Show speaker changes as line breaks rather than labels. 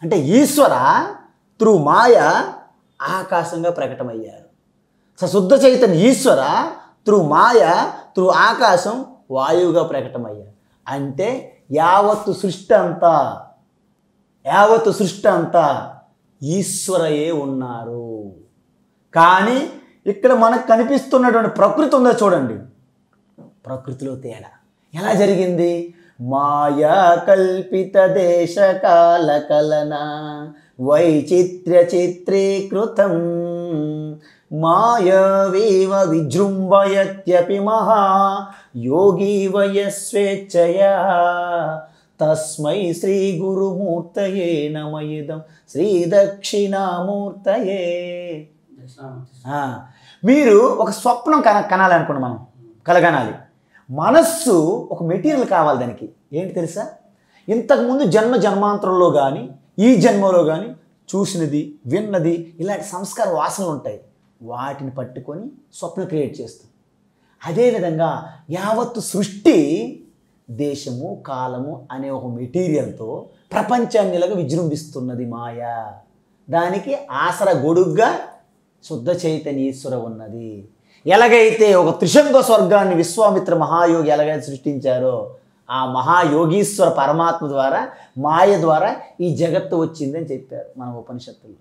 అంటే ఈశ్వర త్రూ మాయ ఆకాశంగా ప్రకటమయ్యారు. శుద్ధ చైతన్య ఈశ్వర త్రూ మాయ త్రూ ఆకాశం వాయువుగా ప్రకటమయ్యారు. అంటే యావత్తు సృష్టి అంతా ఈశ్వరయే ఉన్నారు. కానీ ఇక్కడ మనకు కనిపిస్తున్నటువంటి ప్రకృతి ఉందో చూడండి, ప్రకృతిలో తేడా ఎలా జరిగింది? మాయా కల్పిత దేశ కాల కలన వైచిత్ర్య చిత్రీకృతం మాయవేవ విజృంభయత్యపి మహా యోగి వయస్వేచ్ఛయా తస్మై శ్రీ గురుమూర్తయే నమయిదం శ్రీ దక్షిణామూర్తయే. మీరు ఒక స్వప్నం కనాలనుకోండి, మనం కలగనాలి. మనస్సు ఒక మెటీరియల్ కావాలి దానికి. ఏంటి తెలుసా? ఇంతకుముందు జన్మాంతరంలో కానీ ఈ జన్మలో కానీ చూసినది విన్నది ఇలాంటి సంస్కార వాసనలు ఉంటాయి. వాటిని పట్టుకొని స్వప్నం క్రియేట్ చేస్తాం. అదేవిధంగా యావత్తు సృష్టి దేశము కాలము అనే ఒక మెటీరియల్తో ప్రపంచాన్ని ఇలాగ విజృంభిస్తున్నది మాయ. దానికి ఆసరా గొడుగ్గా శుద్ధ చైతన్య ఈశ్వర ఉన్నది. ఎలాగైతే ఒక త్రిశంగ స్వర్గాన్ని విశ్వామిత్ర మహాయోగి ఎలాగైతే సృష్టించారో ఆ మహాయోగీశ్వర పరమాత్మ ద్వారా మాయ ద్వారా ఈ జగత్తు వచ్చిందని చెప్పారు మన ఉపనిషత్తుల్లో.